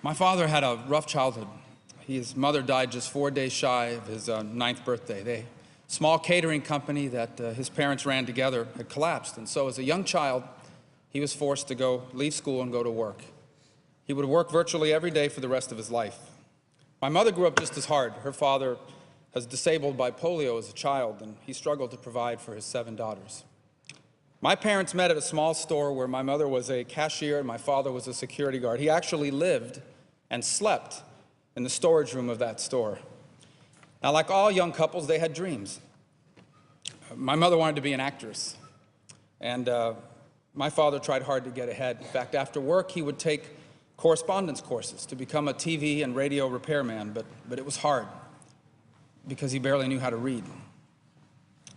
My father had a rough childhood. His mother died just 4 days shy of his 9th birthday. The small catering company that his parents ran together had collapsed, and so as a young child, he was forced to leave school and go to work. He would work virtually every day for the rest of his life. My mother grew up just as hard. Her father was disabled by polio as a child, and he struggled to provide for his 7 daughters. My parents met at a small store where my mother was a cashier and my father was a security guard. He actually lived and slept in the storage room of that store. Now, like all young couples, they had dreams. My mother wanted to be an actress, and my father tried hard to get ahead. In fact, after work, he would take correspondence courses to become a TV and radio repairman, but it was hard because he barely knew how to read.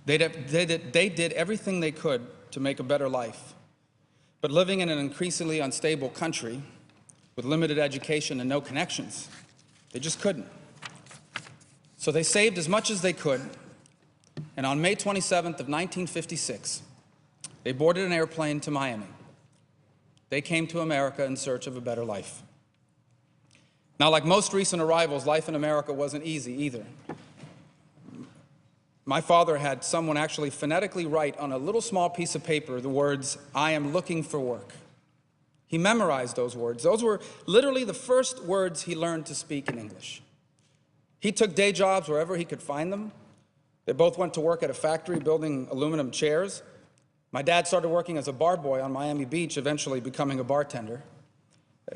They did everything they could to make a better life, but living in an increasingly unstable country with limited education and no connections, they just couldn't. So they saved as much as they could, and on May 27th of 1956, they boarded an airplane to Miami. They came to America in search of a better life. Now, like most recent arrivals, life in America wasn't easy either. My father had someone actually phonetically write on a little small piece of paper the words, "I am looking for work." He memorized those words. Those were literally the first words he learned to speak in English. He took day jobs wherever he could find them. They both went to work at a factory building aluminum chairs. My dad started working as a bar boy on Miami Beach, eventually becoming a bartender.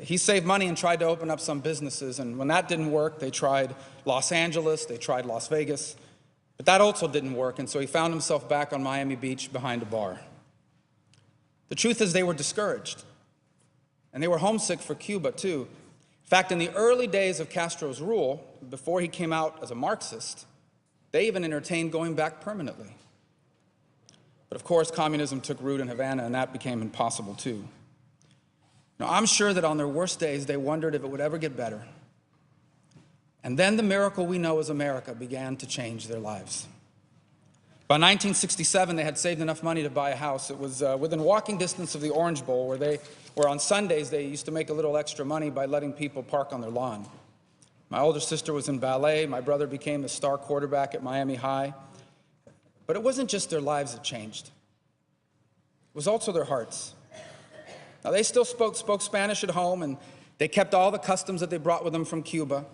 He saved money and tried to open up some businesses, and when that didn't work, they tried Los Angeles, they tried Las Vegas, but that also didn't work, and so he found himself back on Miami Beach behind a bar. The truth is they were discouraged, and they were homesick for Cuba, too. In fact, in the early days of Castro's rule, before he came out as a Marxist, they even entertained going back permanently. But of course, communism took root in Havana, and that became impossible, too. Now, I'm sure that on their worst days, they wondered if it would ever get better. And then the miracle we know as America began to change their lives. By 1967, they had saved enough money to buy a house. It was within walking distance of the Orange Bowl, where on Sundays they used to make a little extra money by letting people park on their lawn. My older sister was in ballet. My brother became the star quarterback at Miami High. But it wasn't just their lives that changed. It was also their hearts. Now, they still spoke Spanish at home, and they kept all the customs that they brought with them from Cuba.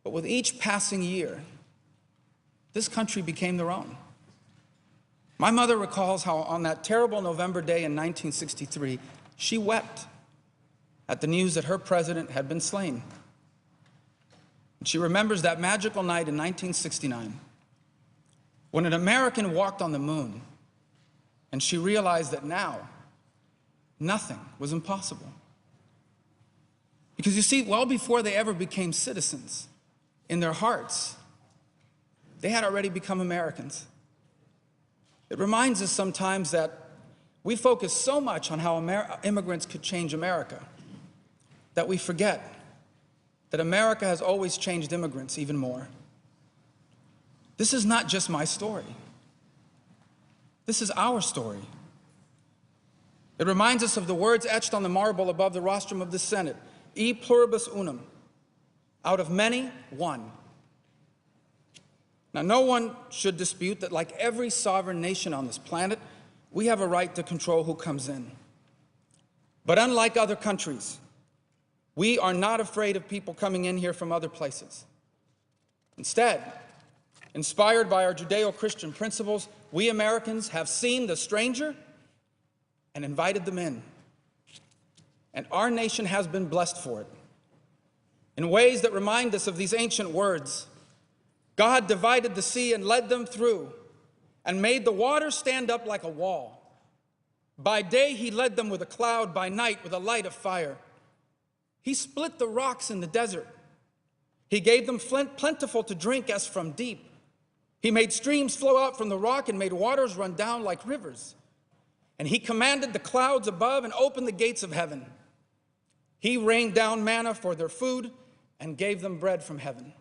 But with each passing year, this country became their own. My mother recalls how on that terrible November day in 1963, she wept at the news that her president had been slain. And she remembers that magical night in 1969 when an American walked on the moon, and she realized that now nothing was impossible. Because you see, well before they ever became citizens, in their hearts, they had already become Americans. It reminds us sometimes that we focus so much on how immigrants could change America that we forget that America has always changed immigrants even more. This is not just my story. This is our story. It reminds us of the words etched on the marble above the rostrum of the Senate, E pluribus unum, out of many, one. Now, no one should dispute that, like every sovereign nation on this planet, we have a right to control who comes in. But unlike other countries, we are not afraid of people coming in here from other places. Instead, inspired by our Judeo-Christian principles, we Americans have seen the stranger and invited them in. And our nation has been blessed for it in ways that remind us of these ancient words. God divided the sea and led them through and made the water stand up like a wall. By day he led them with a cloud, by night with a light of fire. He split the rocks in the desert. He gave them plentiful to drink as from deep. He made streams flow out from the rock and made waters run down like rivers. And he commanded the clouds above and opened the gates of heaven. He rained down manna for their food and gave them bread from heaven.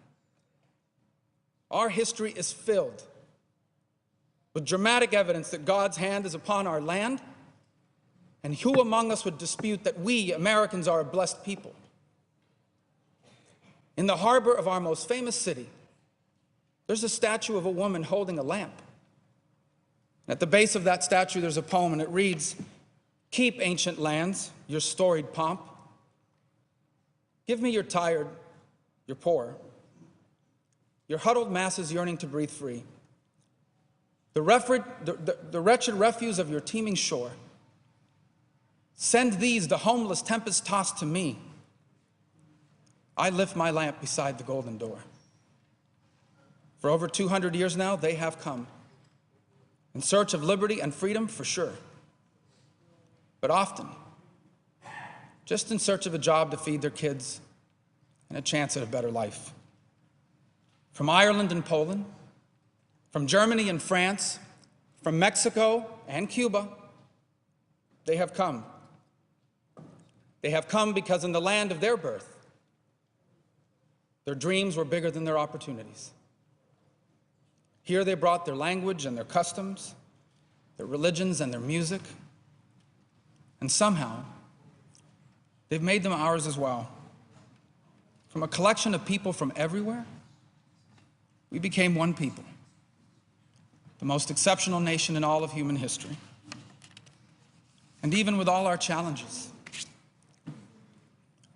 Our history is filled with dramatic evidence that God's hand is upon our land, and who among us would dispute that we, Americans, are a blessed people? In the harbor of our most famous city, there's a statue of a woman holding a lamp. At the base of that statue, there's a poem, and it reads, "Keep, ancient lands, your storied pomp. Give me your tired, your poor, your huddled masses yearning to breathe free. The wretched refuse of your teeming shore. Send these, the homeless, tempest-tossed, to me. I lift my lamp beside the golden door." For over 200 years now, they have come in search of liberty and freedom, for sure, but often just in search of a job to feed their kids and a chance at a better life. From Ireland and Poland, from Germany and France, from Mexico and Cuba, they have come. They have come because in the land of their birth, their dreams were bigger than their opportunities. Here they brought their language and their customs, their religions and their music, and somehow they've made them ours as well. From a collection of people from everywhere, we became one people, the most exceptional nation in all of human history. And even with all our challenges,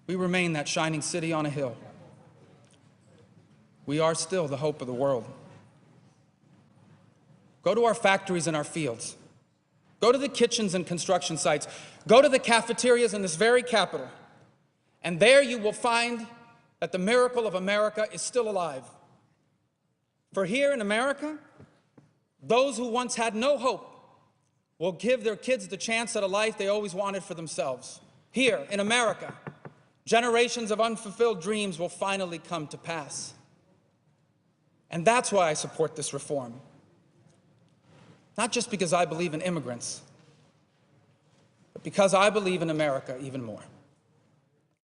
we remain that shining city on a hill. We are still the hope of the world. Go to our factories and our fields. Go to the kitchens and construction sites. Go to the cafeterias in this very capital. And there you will find that the miracle of America is still alive. For here in America, those who once had no hope will give their kids the chance at a life they always wanted for themselves. Here in America, generations of unfulfilled dreams will finally come to pass. And that's why I support this reform. Not just because I believe in immigrants, but because I believe in America even more.